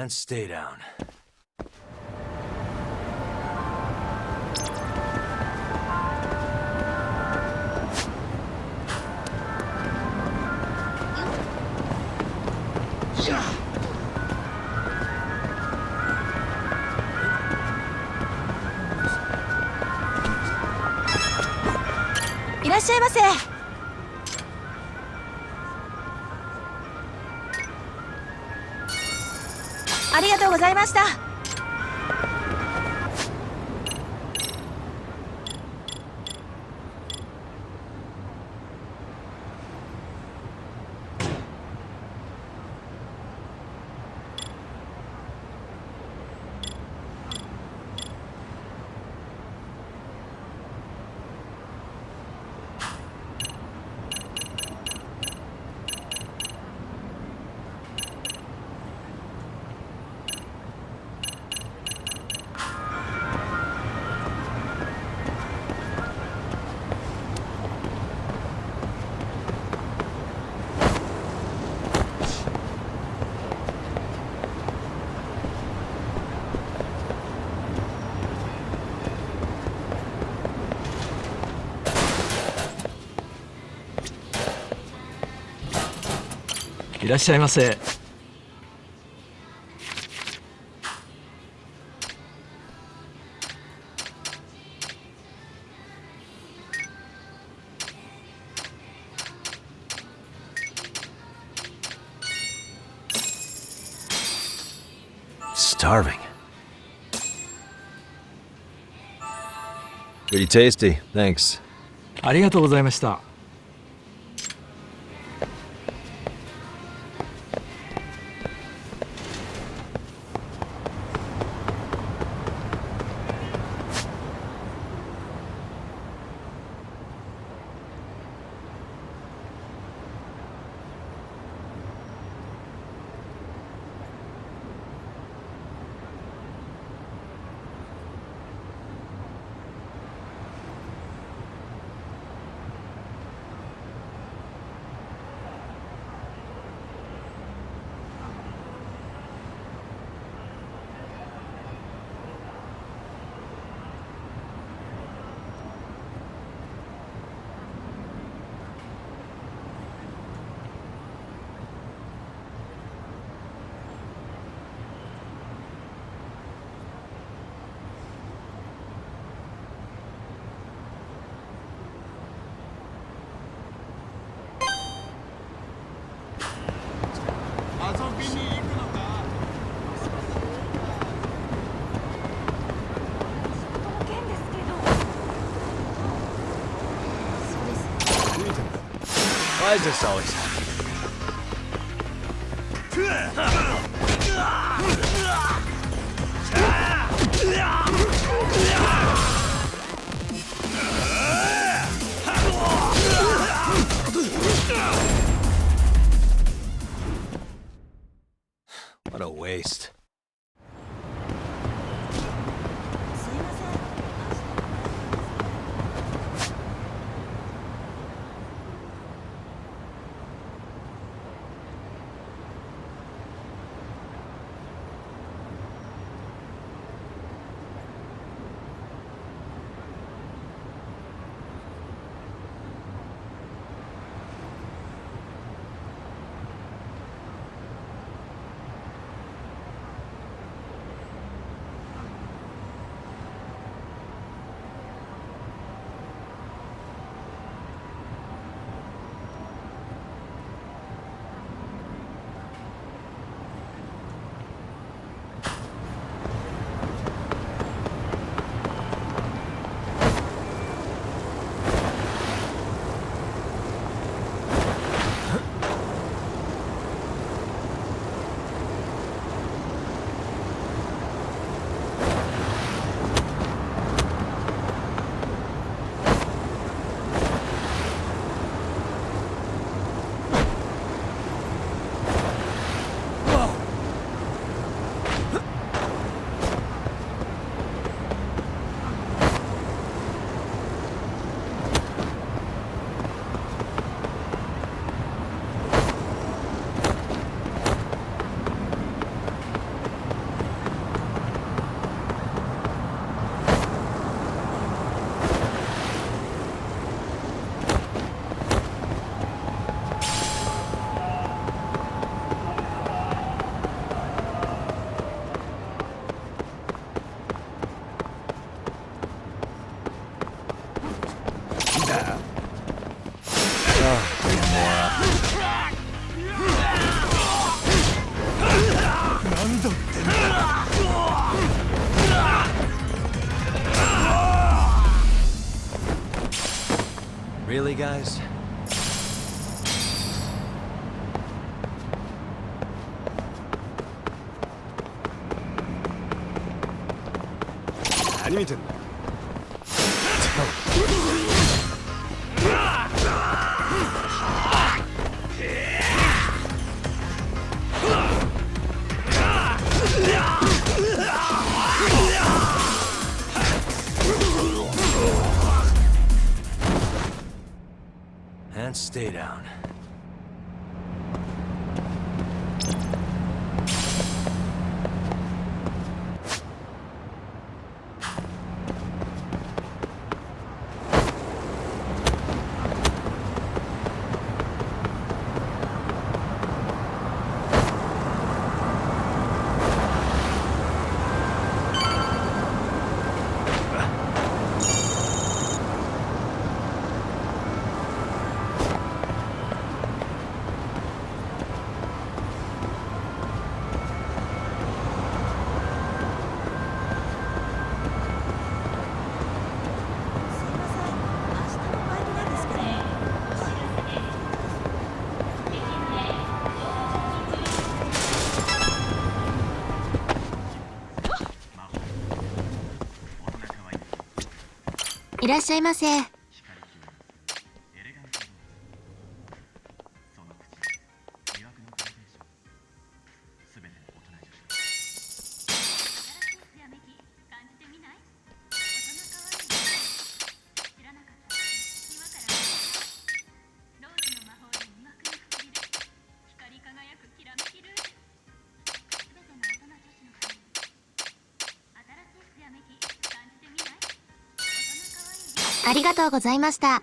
And stay down.いらっしゃいませ。ありがとうございました。いらっしゃいませ。Starving. Pretty tasty, thanks. ありがとうございました。Why is this always What a waste. す Really, guys? And stay down.いらっしゃいませ。ありがとうございました。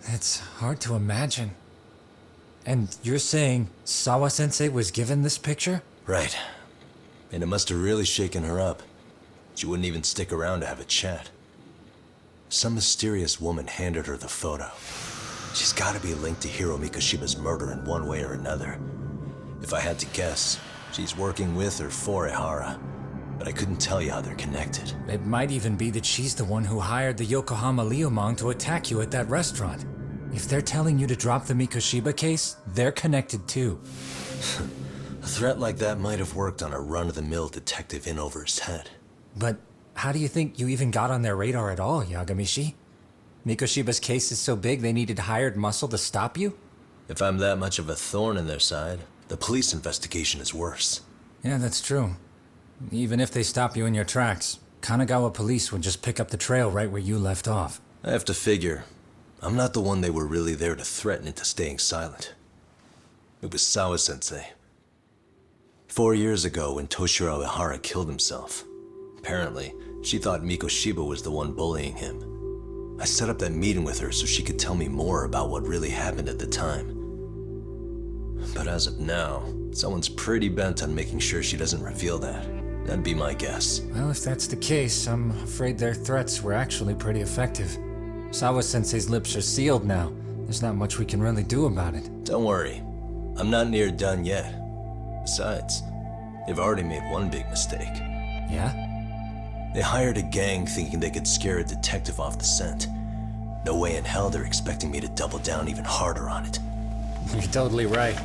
It's hard to imagine. And you're saying Sawa-sensei was given this picture? Right. And it must have really shaken her up. She wouldn't even stick around to have a chat. Some mysterious woman handed her the photo. She's gotta be linked to Hiro Mikoshiba's murder in one way or another. If I had to guess, she's working with or for Ehara. But I couldn't tell you how they're connected. It might even be that she's the one who hired the Yokohama Liumang to attack you at that restaurant. If they're telling you to drop the Mikoshiba case, they're connected too. A threat like that might have worked on a run-of-the-mill detective in over his head. But how do you think you even got on their radar at all, Yagamishi? Mikoshiba's case is so big they needed hired muscle to stop you? If I'm that much of a thorn in their side, the police investigation is worse. Yeah, that's true. Even if they stop you in your tracks, Kanagawa police would just pick up the trail right where you left off. I have to figure, I'm not the one they were really there to threaten into staying silent. It was Sawa-sensei. 4 years ago when Toshiro Ehara killed himself, apparently, she thought Mikoshiba was the one bullying him. I set up that meeting with her so she could tell me more about what really happened at the time. But as of now, someone's pretty bent on making sure she doesn't reveal that. That'd be my guess. Well, if that's the case, I'm afraid their threats were actually pretty effective. Sawa-sensei's lips are sealed now. There's not much we can really do about it. Don't worry. I'm not near done yet. Besides, they've already made one big mistake. Yeah? They hired a gang thinking they could scare a detective off the scent. No way in hell they're expecting me to double down even harder on it. You're totally right.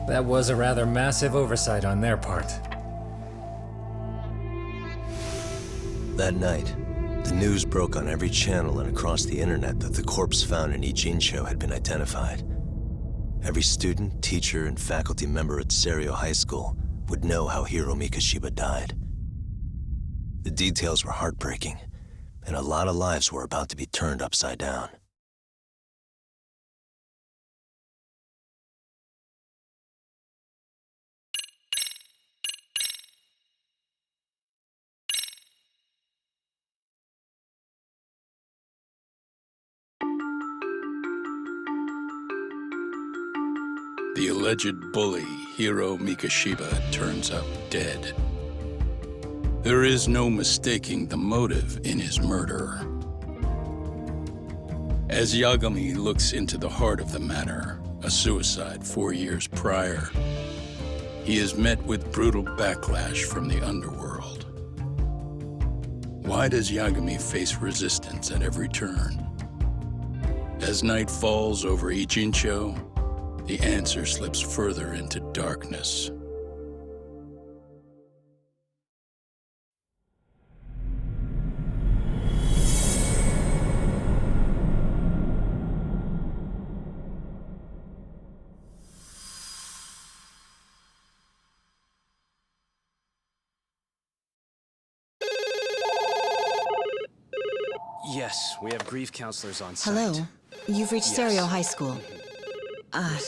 That was a rather massive oversight on their part. That night, the The news broke on every channel and across the internet that the corpse found in Ijincho had been identified. Every student, teacher, and faculty member at Seiryo High School would know how Hiro Mikoshiba died. The details were heartbreaking, and a lot of lives were about to be turned upside down. The alleged bully, Hiro Mikoshiba, turns up dead. There is no mistaking the motive in his murder. As Yagami looks into the heart of the matter, a suicide 4 years prior, he is met with brutal backlash from the underworld. Why does Yagami face resistance at every turn? As night falls over Ijincho, the answer slips further into darkness. Yes, we have grief counselors on site. Hello. You've reached Yes. Seiryo High School.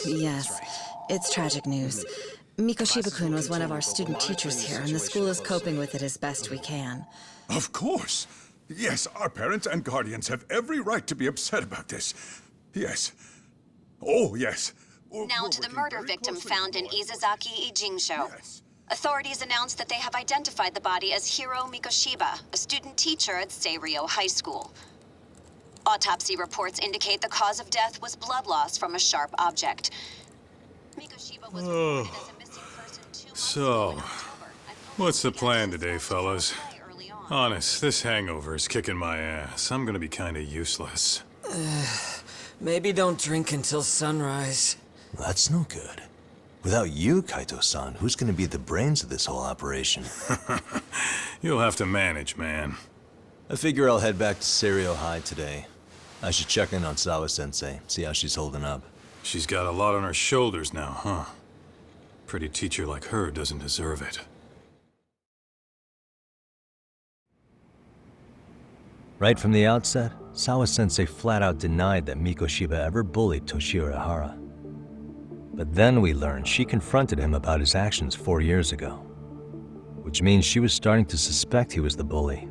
Yes. That's right. It's tragic news. Mikoshiba-kun was one of our student teachers here, and the school is coping with it as best we can. Of course. Yes, our parents and guardians have every right to be upset about this. Yes. Oh, yes. Now to the murder victim found in Izazaki, Ijincho. Yes. Authorities announced that they have identified the body as Hiro Mikoshiba, a student teacher at Seiryo High School. Autopsy reports indicate the cause of death was blood loss from a sharp object. Mikoshiba was reported as a missing person 2 months So, ago in October, and what's the police plan detectives today, found fellas? his body early on. Honest, this hangover is kicking my ass. I'm gonna be kinda useless. Maybe don't drink until sunrise. That's no good. Without you, Kaito-san, who's gonna be the brains of this whole operation? You'll have to manage, man. I figure I'll head back to Seiryo High today. I should check in on Sawa-sensei, see how she's holding up. She's got a lot on her shoulders now, huh? Pretty teacher like her doesn't deserve it. Right from the outset, Sawa-sensei flat out denied that Mikoshiba ever bullied Toshiro Ihara. But then we learned she confronted him about his actions 4 years ago. Which means she was starting to suspect he was the bully.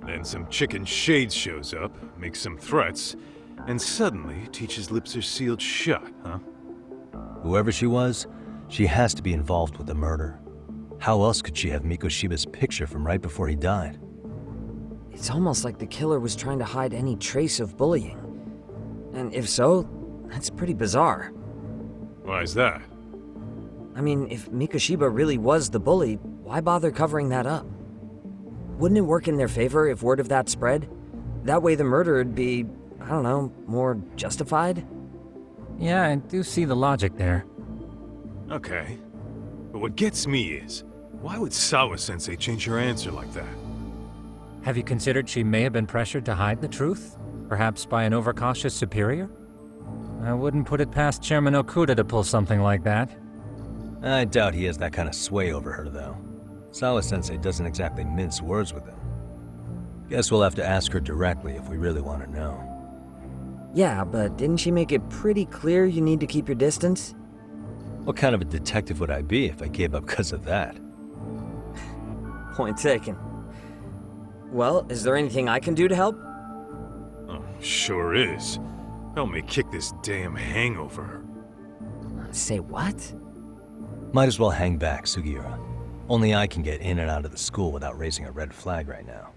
Then some chicken shades shows up, makes some threats, and suddenly teacher's lips are sealed shut, huh? Whoever she was, she has to be involved with the murder. How else could she have Mikoshiba's picture from right before he died? It's almost like the killer was trying to hide any trace of bullying. And if so, that's pretty bizarre. Why's that? I mean, if Mikoshiba really was the bully, why bother covering that up? Wouldn't it work in their favor if word of that spread? That way the murder would be, I don't know, more justified? Yeah, I do see the logic there. Okay. But what gets me is, why would Sawa-sensei change her answer like that? Have you considered she may have been pressured to hide the truth? Perhaps by an overcautious superior? I wouldn't put it past Chairman Okuda to pull something like that. I doubt he has that kind of sway over her, though. Sawa-sensei doesn't exactly mince words with him. Guess we'll have to ask her directly if we really want to know. Yeah, but didn't she make it pretty clear you need to keep your distance? What kind of a detective would I be if I gave up because of that? Point taken. Well, is there anything I can do to help? Oh, sure is. Help me kick this damn hangover. Say what? Might as well hang back, Sugiura. Only I can get in and out of the school without raising a red flag right now.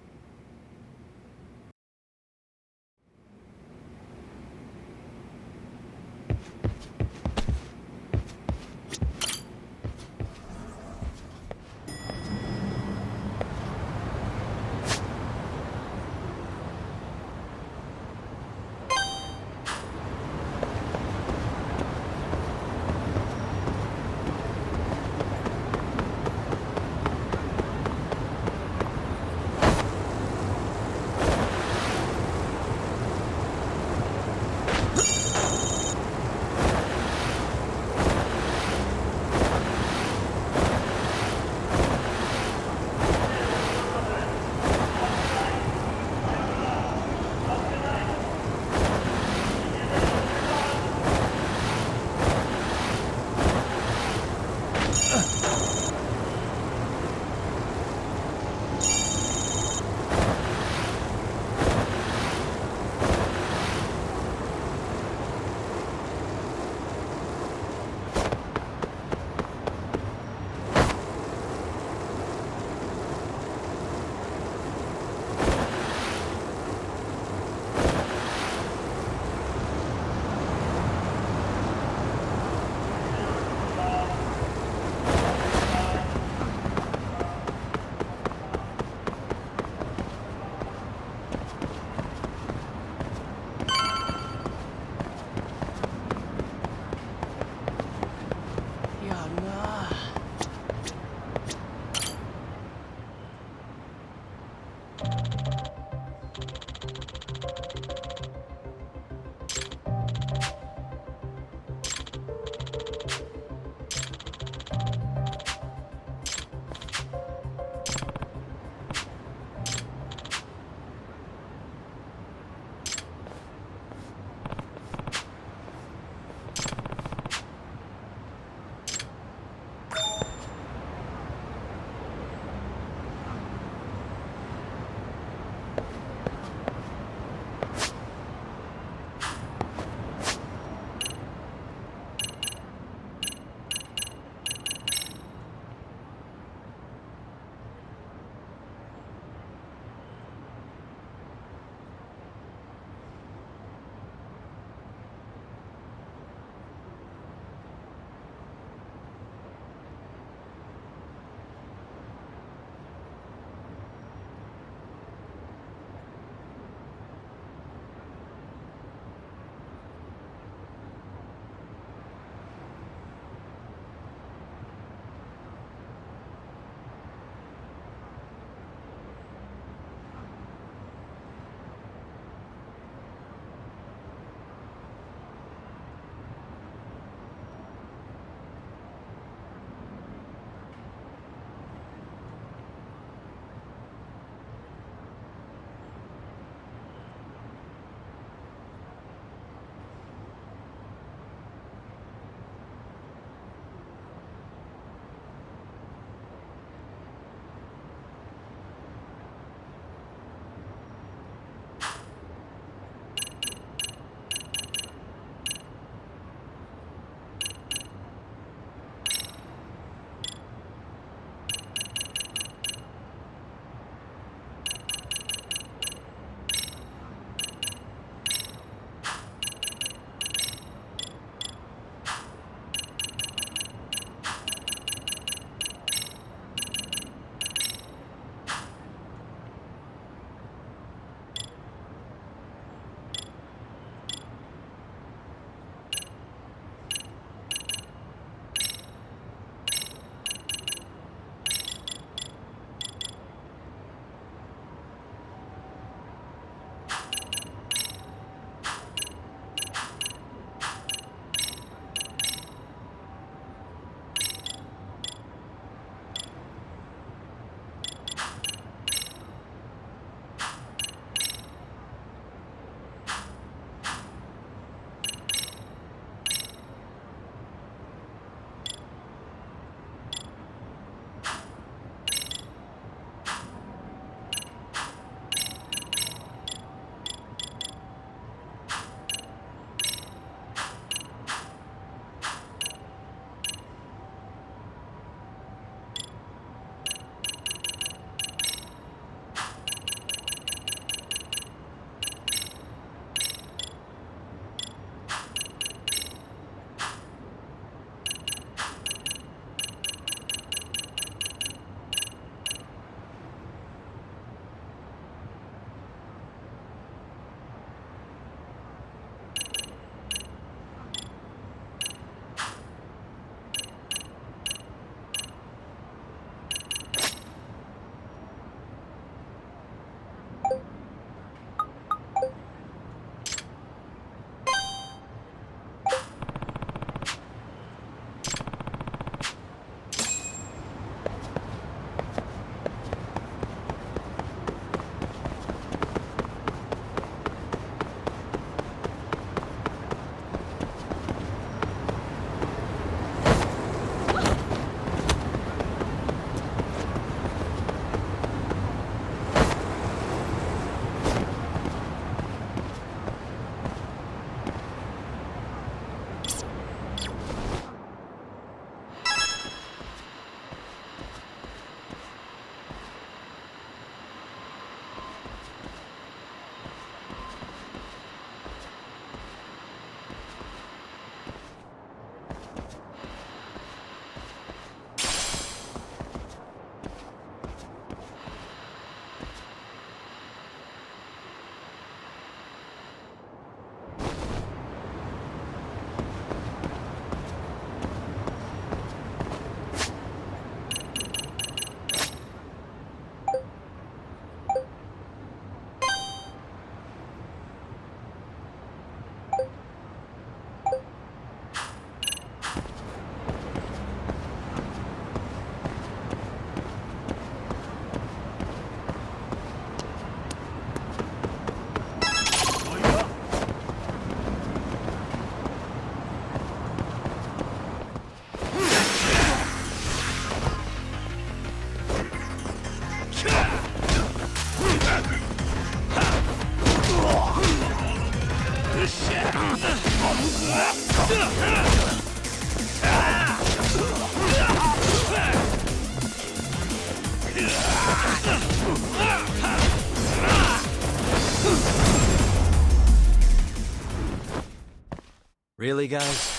Really, guys?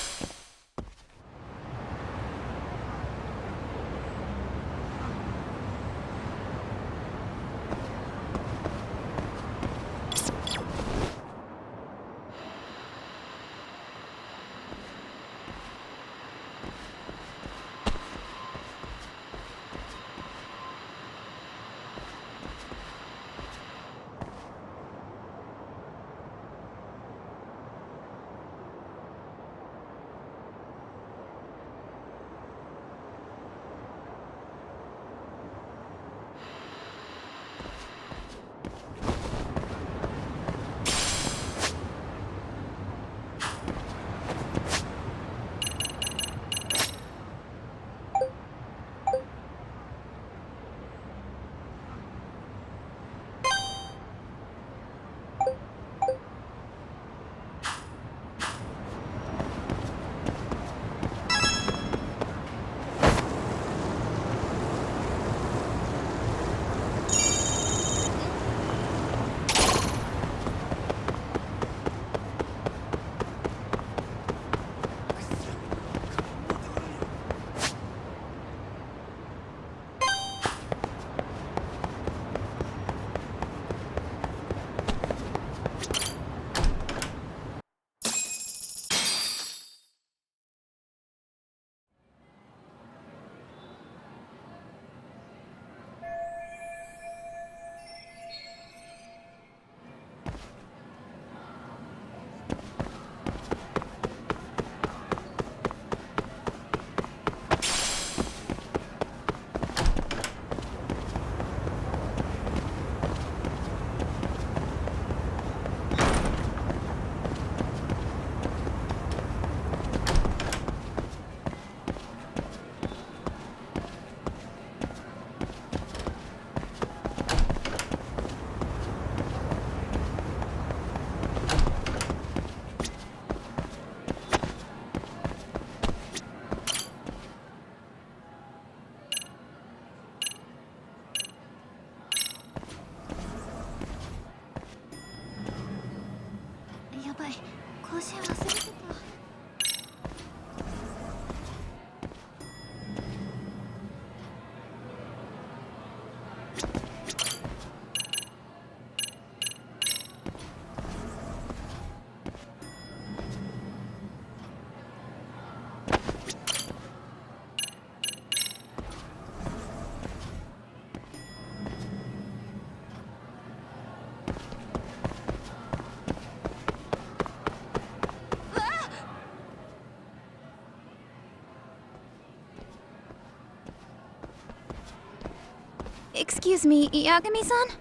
Excuse me, Yagami-san?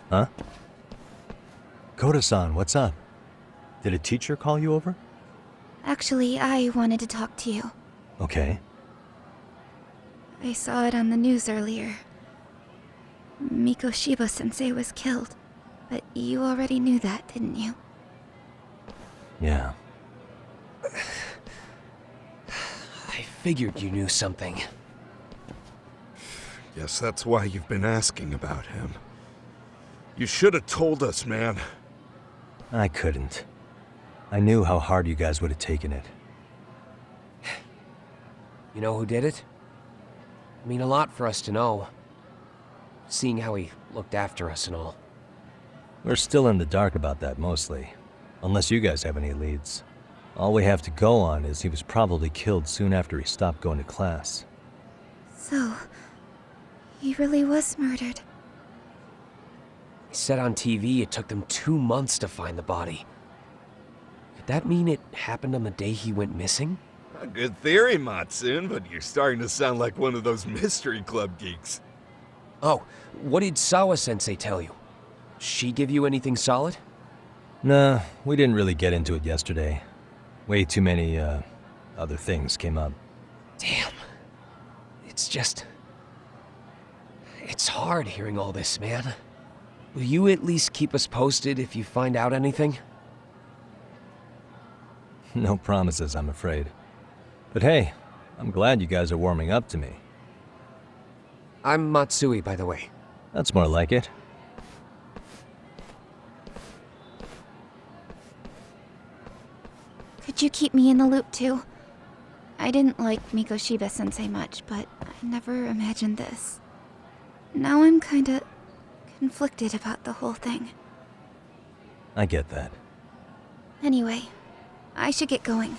Huh? Koda-san, what's up? Did a teacher call you over? Actually, I wanted to talk to you. Okay. I saw it on the news earlier. Mikoshiba-sensei was killed. But you already knew that, didn't you? Yeah. I figured you knew something. Guess that's why you've been asking about him. You should have told us, man. I couldn't. I knew how hard you guys would have taken it. You know who did it? I mean, a lot for us to know. Seeing how he looked after us and all. We're still in the dark about that, mostly. Unless you guys have any leads. All we have to go on is he was probably killed soon after he stopped going to class. So, he really was murdered. He said on TV it took them 2 months to find the body. Could that mean it happened on the day he went missing? A good theory, Matsune, but you're starting to sound like one of those mystery club geeks. Oh, what did Sawa-sensei tell you? She give you anything solid? Nah, we didn't really get into it yesterday. Way too many, other things came up. Damn. It's hard hearing all this, man. Will you at least keep us posted if you find out anything? No promises, I'm afraid. But hey, I'm glad you guys are warming up to me. I'm Matsui, by the way. That's more like it. Could you keep me in the loop too? I didn't like Mikoshiba-sensei much, but I never imagined this. Now I'm kinda conflicted about the whole thing. I get that. Anyway, I should get going.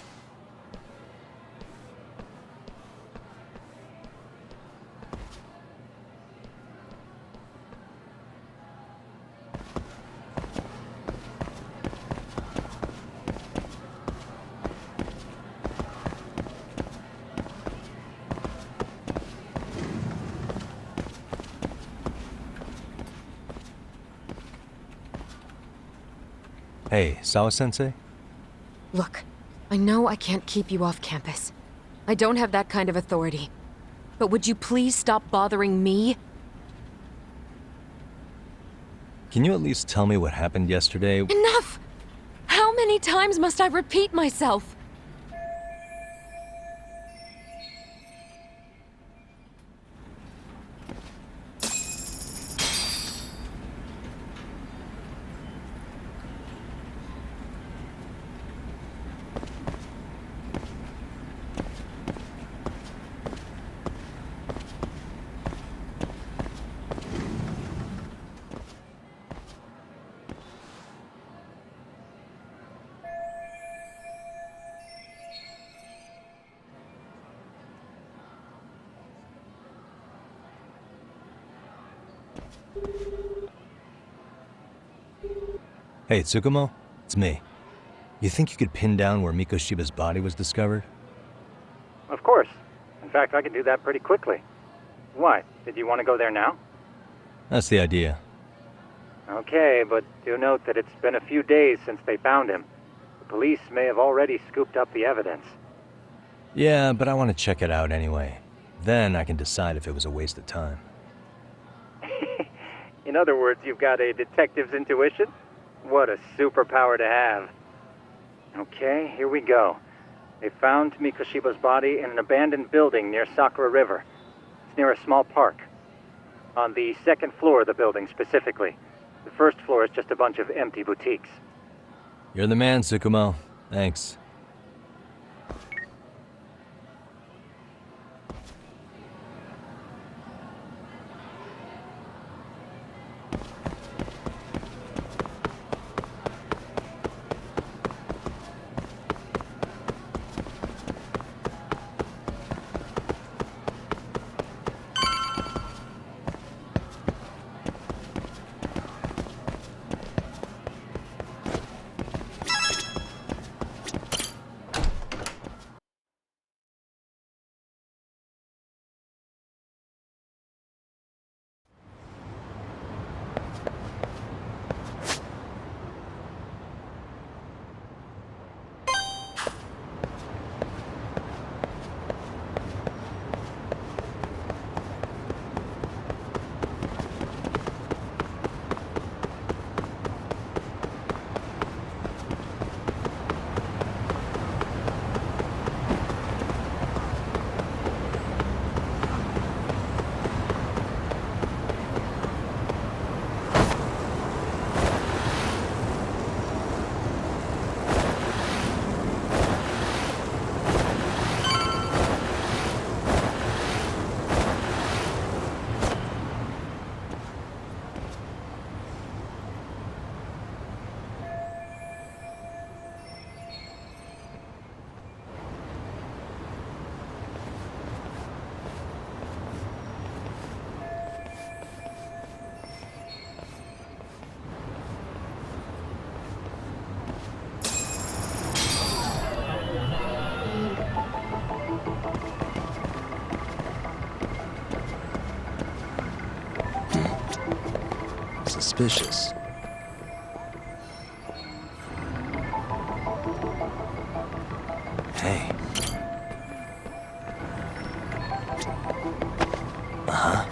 Hey, Sawa-sensei? Look, I know I can't keep you off campus. I don't have that kind of authority. But would you please stop bothering me? Can you at least tell me what happened yesterday? Enough! How many times must I repeat myself? Hey, Tsukumo? It's me. You think you could pin down where Mikoshiba's body was discovered? Of course. In fact, I can do that pretty quickly. Why? Did you want to go there now? That's the idea. Okay, but do note that it's been a few days since they found him. The police may have already scooped up the evidence. Yeah, but I want to check it out anyway. Then I can decide if it was a waste of time. In other words, you've got a detective's intuition? What a superpower to have. Okay, here we go. They found Mikoshiba's body in an abandoned building near Sakura River. It's near a small park. On the second floor of the building, specifically. The first floor is just a bunch of empty boutiques. You're the man, Tsukumo. Thanks. Suspicious. Hey. Uh-huh.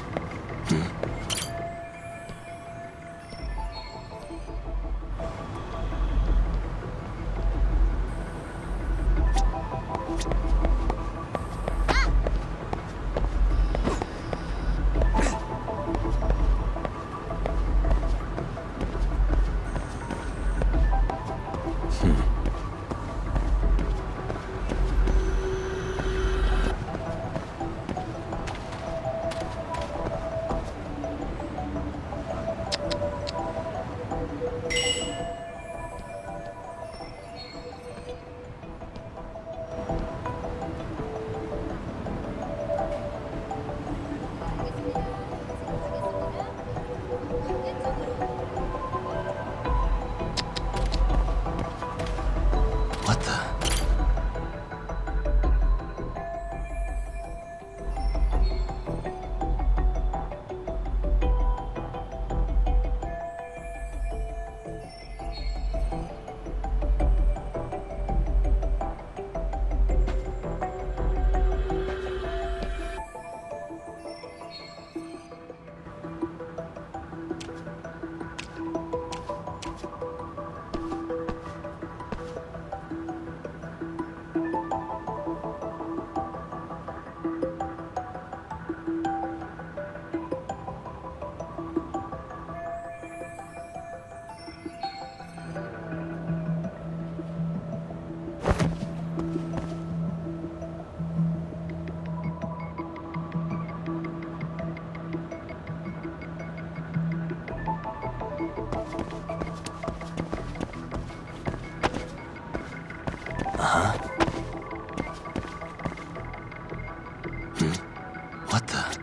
Uh-huh. What the?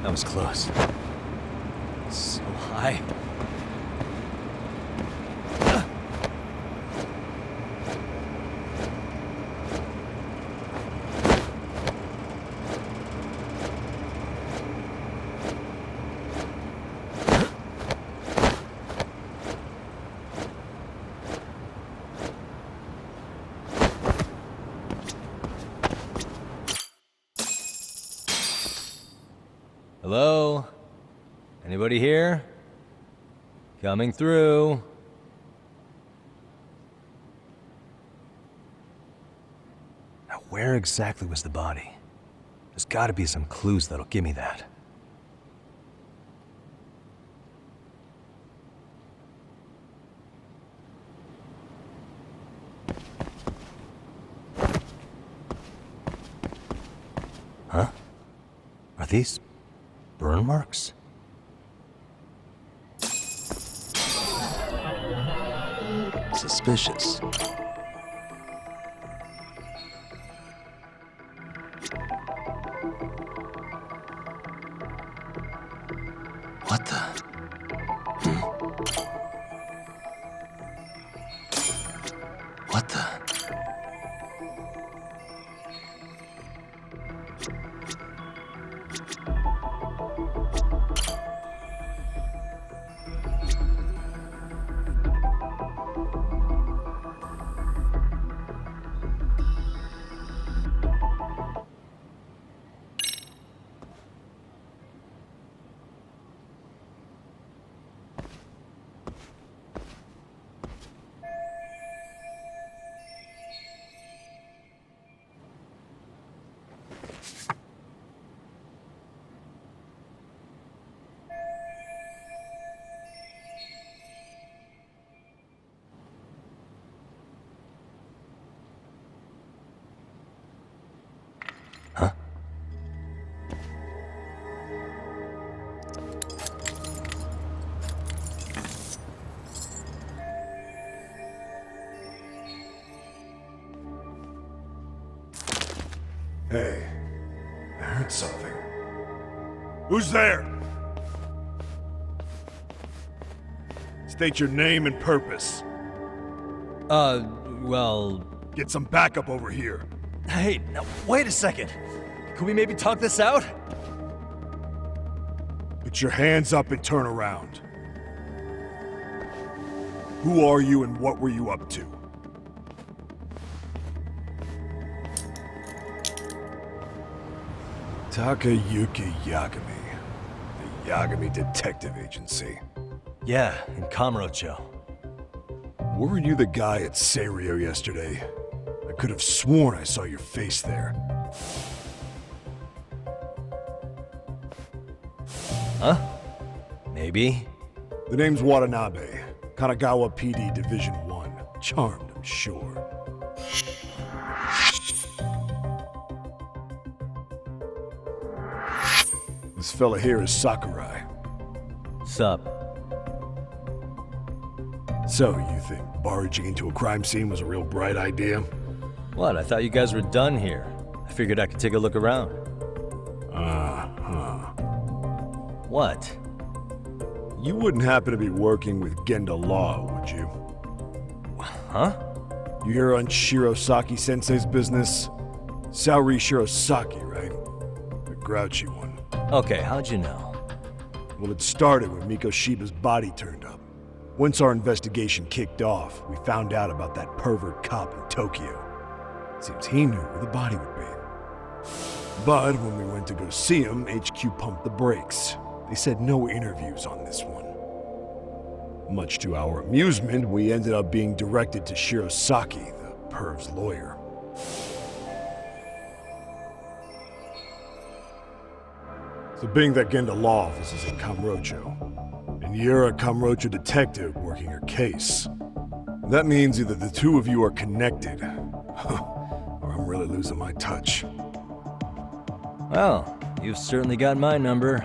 That was close. So high. Hello? Anybody here? Coming through. Now, where exactly was the body? There's gotta be some clues that'll give me that. Huh? Are these burn marks? Suspicious. What the? What the? Hey, I heard something. Who's there? State your name and purpose. Well... Get some backup over here. Hey, now, wait a second. Can we maybe talk this out? Put your hands up and turn around. Who are you and what were you up to? Takayuki Yagami. The Yagami Detective Agency. Yeah, in Kamurocho. Weren't you the guy at Seirio yesterday? I could have sworn I saw your face there. Huh? Maybe. The name's Watanabe. Kanagawa PD Division 1. Charmed, I'm sure. This fella here is Sakurai. Sup? So, you think barging into a crime scene was a real bright idea? What? I thought you guys were done here. I figured I could take a look around. What? You wouldn't happen to be working with Genda Law, would you? Huh? You hear on Shirosaki-sensei's business? Saori Shirosaki, right? The grouchy one. Okay, how'd you know? Well, it started when Mikoshiba's body turned up. Once our investigation kicked off, we found out about that pervert cop in Tokyo. Seems he knew where the body would be. But when we went to go see him, HQ pumped the brakes. They said no interviews on this one. Much to our amusement, we ended up being directed to Shirosaki, the perv's lawyer. So being that Genda Law office is in Kamurocho, and you're a Kamurocho detective working her case, that means either the two of you are connected, or I'm really losing my touch. Well, you've certainly got my number.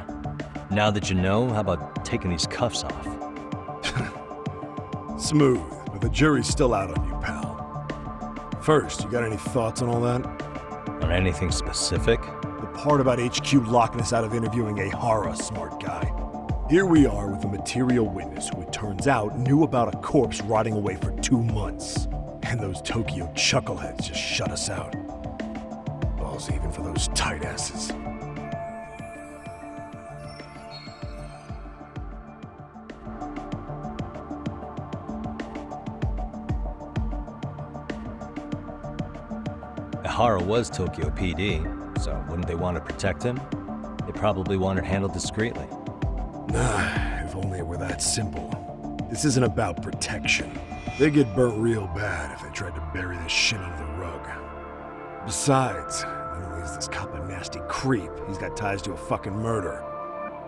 Now that you know, how about taking these cuffs off? Smooth, but the jury's still out on you, pal. First, you got any thoughts on all that? On anything specific? The part about HQ locking us out of interviewing a Hara, smart guy. Here we are with a material witness who it turns out knew about a corpse rotting away for 2 months. And those Tokyo chuckleheads just shut us out. Balls even for those tight asses. Ihara was Tokyo PD, so wouldn't they want to protect him? They probably want it handled discreetly. Nah, if only it were that simple. This isn't about protection. They'd get burnt real bad if they tried to bury this shit under the rug. Besides, not only is this cop a nasty creep, he's got ties to a fucking murder.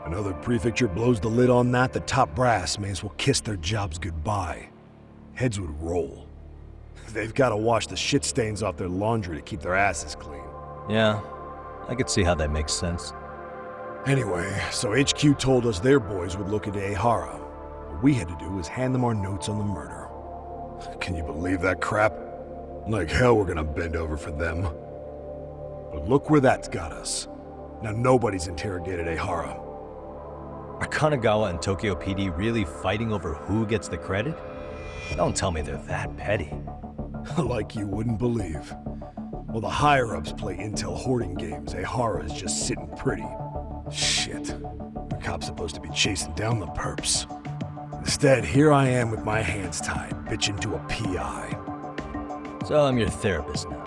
Another prefecture blows the lid on that, the top brass may as well kiss their jobs goodbye. Heads would roll. They've got to wash the shit stains off their laundry to keep their asses clean. Yeah, I could see how that makes sense. Anyway, so HQ told us their boys would look into Ihara. What we had to do was hand them our notes on the murder. Can you believe that crap? Like hell we're gonna bend over for them. But look where that's got us. Now nobody's interrogated Ihara. Are Kanagawa and Tokyo PD really fighting over who gets the credit? Don't tell me they're that petty. Like you wouldn't believe. While the higher-ups play intel hoarding games, Ihara is just sitting pretty. Shit. The cop's supposed to be chasing down the perps. Instead, here I am with my hands tied, bitching to a PI. So I'm your therapist now.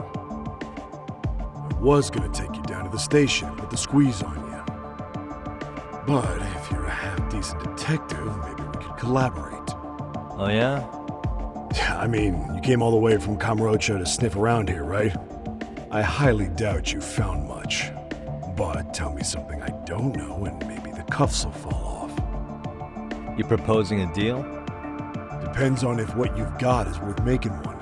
I was gonna take you down to the station, put the squeeze on you. But if you're a half-decent detective, maybe we could collaborate. Oh yeah? I mean, you came all the way from Kamurocho to sniff around here, right? I highly doubt you found much. But tell me something I don't know and maybe the cuffs will fall off. You proposing a deal? Depends on if what you've got is worth making one.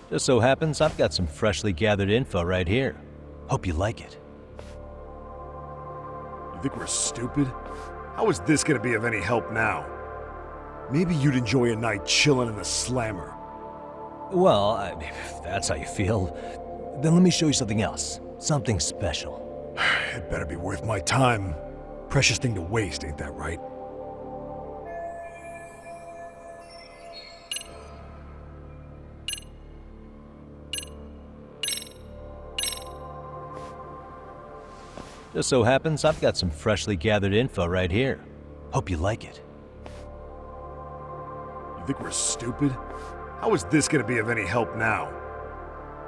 Just so happens I've got some freshly gathered info right here. Hope you like it. You think we're stupid? How is this gonna be of any help now? Maybe you'd enjoy a night chilling in the slammer. Well, if that's how you feel, then let me show you something else. Something special. It better be worth my time. Precious thing to waste, ain't that right? Just so happens I've got some freshly gathered info right here. Hope you like it. You think we're stupid? How is this gonna be of any help now?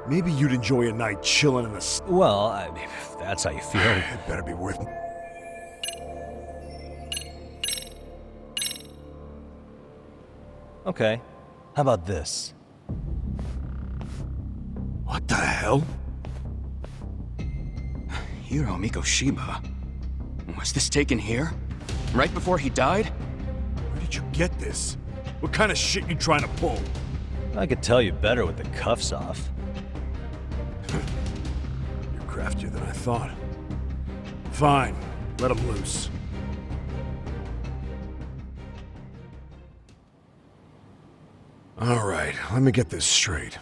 Maybe you'd enjoy a night chilling in the Well, if that's how you feel. It better be worth... Okay. How about this? What the hell? Hiro Mikoshiba. Was this taken here? Right before he died? Where did you get this? What kind of shit you trying to pull? I could tell you better with the cuffs off. You're craftier than I thought. Fine, let him loose. All right, let me get this straight.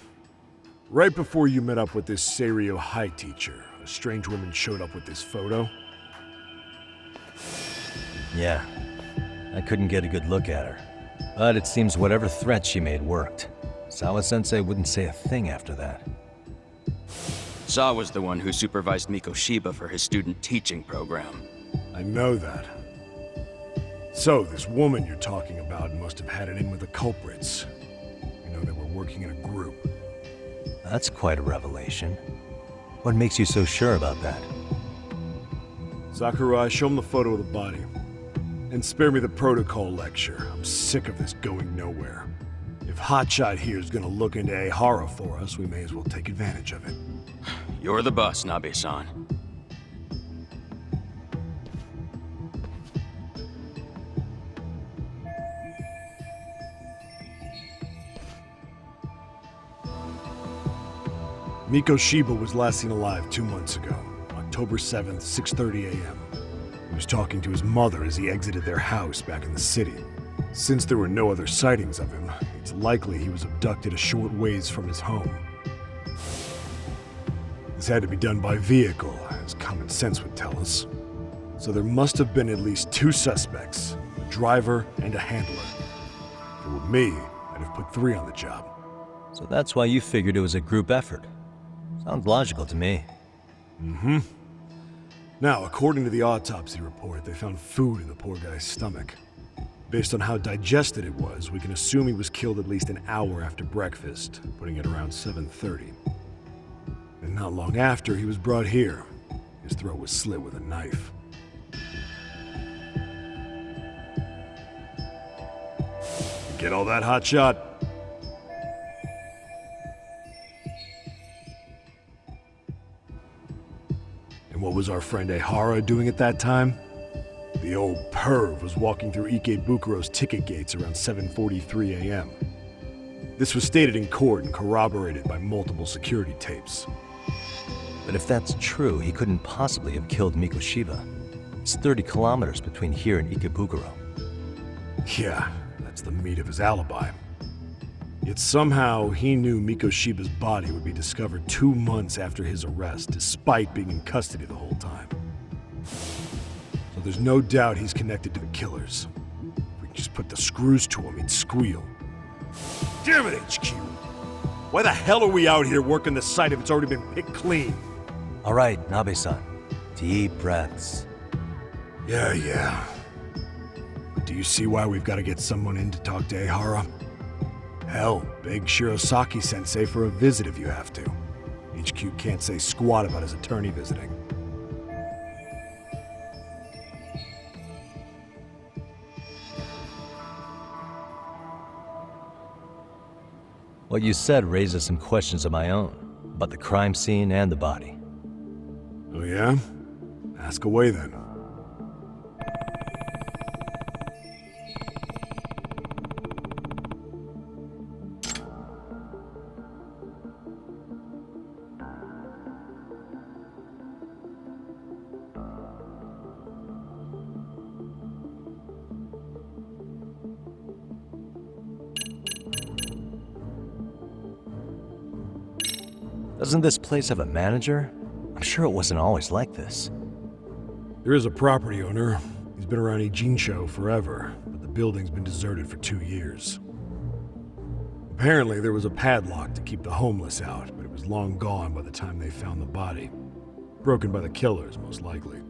Right before you met up with this Seiryo High teacher, a strange woman showed up with this photo? Yeah. I couldn't get a good look at her. But it seems whatever threat she made worked. Sawa-sensei wouldn't say a thing after that. Saw was the one who supervised Mikoshiba for his student teaching program. I know that. So, this woman you're talking about must have had it in with the culprits. You know, they were working in a group. That's quite a revelation. What makes you so sure about that? Sakurai, show him the photo of the body. And spare me the protocol lecture. I'm sick of this going nowhere. If Hotshot here is gonna look into Ehara for us, we may as well take advantage of it. You're the boss, Nabe-san. Mikoshiba was last seen alive 2 months ago, October 7th, 6:30 a.m. He was talking to his mother as he exited their house back in the city. Since there were no other sightings of him, it's likely he was abducted a short ways from his home. This had to be done by vehicle, as common sense would tell us. So there must have been at least 2 suspects, a driver and a handler. If it were me, I'd have put 3 on the job. So that's why you figured it was a group effort. Sounds logical to me. Mm-hmm. Now, according to the autopsy report, they found food in the poor guy's stomach. Based on how digested it was, we can assume he was killed at least an hour after breakfast, putting it around 7:30. And not long after, he was brought here. His throat was slit with a knife. You get all that, Hotshot? And what was our friend Ehara doing at that time? The old perv was walking through Ikebukuro's ticket gates around 7:43 a.m. This was stated in court and corroborated by multiple security tapes. But if that's true, he couldn't possibly have killed Mikoshiba. It's 30 kilometers between here and Ikebukuro. Yeah, that's the meat of his alibi. Yet somehow he knew Mikoshiba's body would be discovered 2 months after his arrest, despite being in custody the whole time. So there's no doubt he's connected to the killers. If we could just put the screws to him, he'd squeal. Damn it, HQ! Why the hell are we out here working the site if it's already been picked clean? All right, Nabe-san. Deep breaths. Yeah. But do you see why we've got to get someone in to talk to Ehara? Hell, beg Shirosaki-sensei for a visit if you have to. HQ can't say squat about his attorney visiting. What you said raises some questions of my own, about the crime scene and the body. Oh yeah? Ask away then. Doesn't this place have a manager? I'm sure it wasn't always like this. There is a property owner. He's been around Ijincho forever, but the building's been deserted for 2 years. Apparently, there was a padlock to keep the homeless out, but it was long gone by the time they found the body. Broken by the killers, most likely.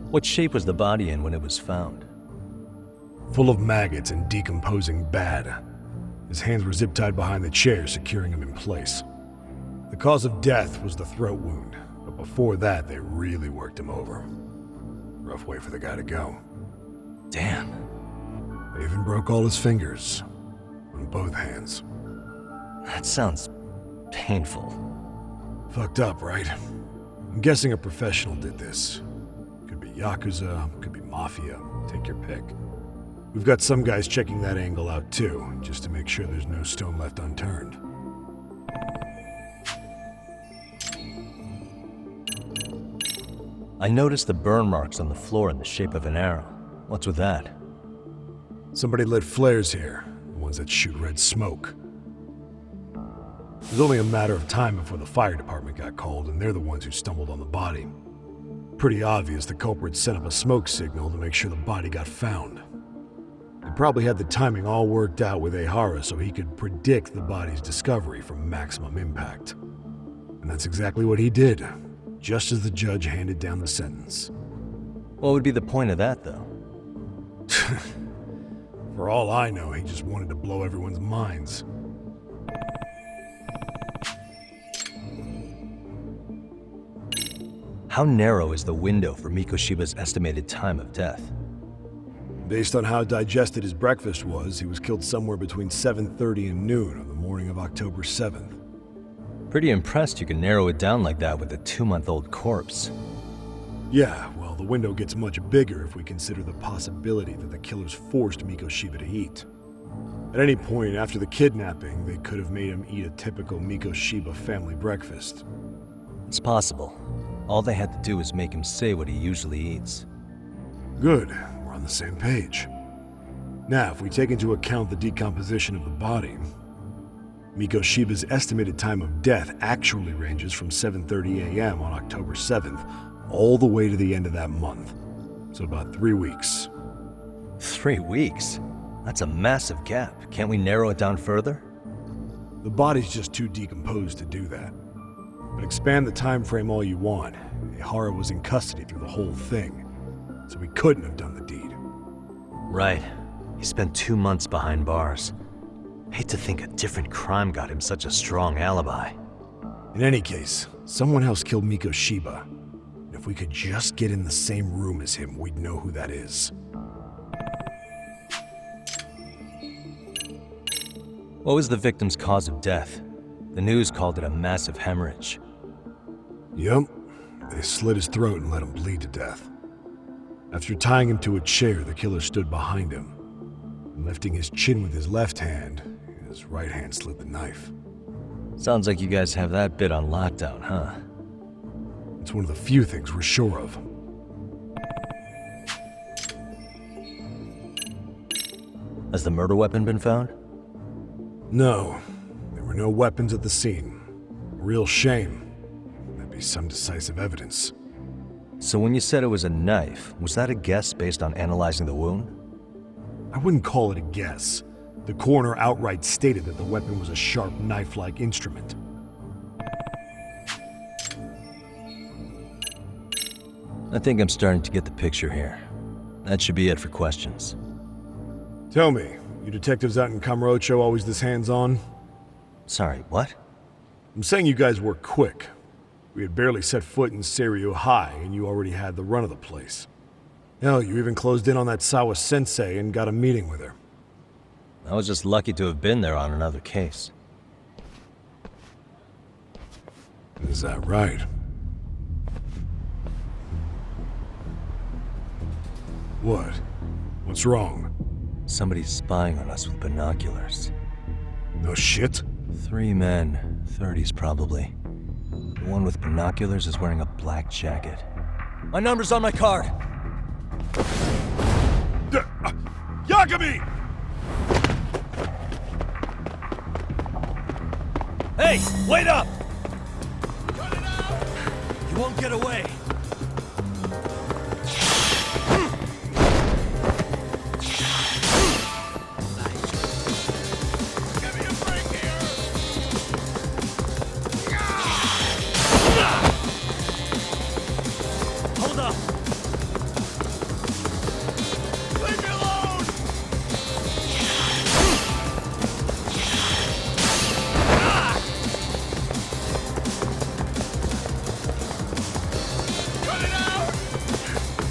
What shape was the body in when it was found? Full of maggots and decomposing bad. His hands were zip-tied behind the chair, securing him in place. The cause of death was the throat wound, but before that, they really worked him over. Rough way for the guy to go. Damn. They even broke all his fingers. On both hands. That sounds painful. Fucked up, right? I'm guessing a professional did this. Could be Yakuza, could be Mafia, take your pick. We've got some guys checking that angle out too, just to make sure there's no stone left unturned. I noticed the burn marks on the floor in the shape of an arrow. What's with that? Somebody lit flares here, the ones that shoot red smoke. It was only a matter of time before the fire department got called, and they're the ones who stumbled on the body. Pretty obvious the culprit set up a smoke signal to make sure the body got found. They probably had the timing all worked out with Ehara so he could predict the body's discovery from maximum impact. And that's exactly what he did, just as the judge handed down the sentence. What would be the point of that, though? For all I know, he just wanted to blow everyone's minds. How narrow is the window for Mikoshiba's estimated time of death? Based on how digested his breakfast was, he was killed somewhere between 7:30 and noon on the morning of October 7th. Pretty impressed you can narrow it down like that with a 2-month-old corpse. Yeah, well, the window gets much bigger if we consider the possibility that the killers forced Mikoshiba to eat. At any point after the kidnapping, they could have made him eat a typical Mikoshiba family breakfast. It's possible. All they had to do was make him say what he usually eats. Good, we're on the same page. Now, if we take into account the decomposition of the body, Mikoshiba's estimated time of death actually ranges from 7:30 a.m. on October 7th all the way to the end of that month. So about 3 weeks. 3 weeks? That's a massive gap. Can't we narrow it down further? The body's just too decomposed to do that. But expand the time frame all you want. Ehara was in custody through the whole thing, so he couldn't have done the deed. Right. He spent 2 months behind bars. Hate to think a different crime got him such a strong alibi. In any case, someone else killed Mikoshiba. And if we could just get in the same room as him, we'd know who that is. What was the victim's cause of death? The news called it a massive hemorrhage. Yup. They slit his throat and let him bleed to death. After tying him to a chair, the killer stood behind him. And lifting his chin with his left hand, his right hand slid the knife. Sounds like you guys have that bit on lockdown, huh? It's one of the few things we're sure of. Has the murder weapon been found? No. There were no weapons at the scene. A real shame. That'd be some decisive evidence. So when you said it was a knife, was that a guess based on analyzing the wound? I wouldn't call it a guess. The coroner outright stated that the weapon was a sharp knife-like instrument. I think I'm starting to get the picture here. That should be it for questions. Tell me, you detectives out in Kamurocho always this hands-on? Sorry, what? I'm saying you guys work quick. We had barely set foot in Seiryu High, and you already had the run of the place. Hell, you even closed in on that Sawa Sensei and got a meeting with her. I was just lucky to have been there on another case. Is that right? What? What's wrong? Somebody's spying on us with binoculars. No shit? 3 men, 30s, probably. The one with binoculars is wearing a black jacket. My number's on my card! Yagami! Hey, wait up! You won't get away. Hold up! Leave me alone! Cut it out!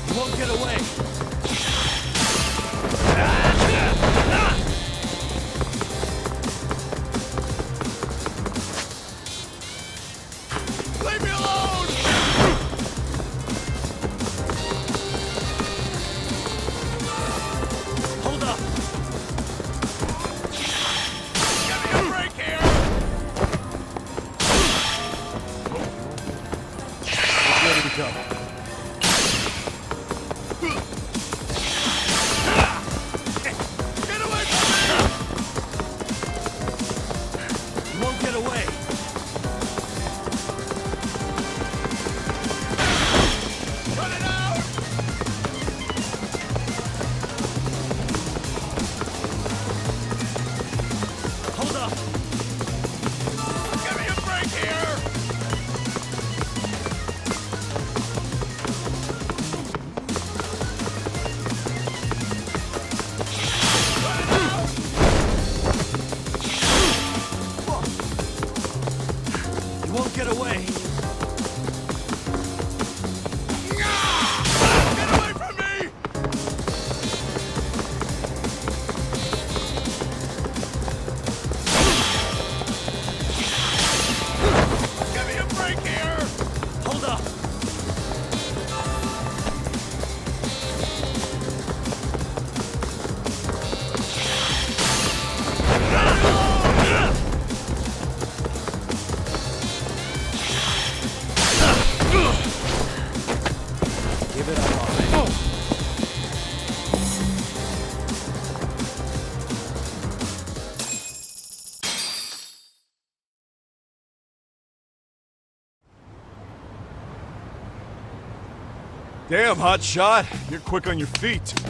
You won't get away. Leave me alone! Hold up! Give me a break here! It's ready to go. Get away from me! You won't get away. Cut it out! Hold up! Give me a break here! You won't get away. Get away from me! Give me a break here! Hold up! Give it up already. Damn, hotshot. You're quick on your feet.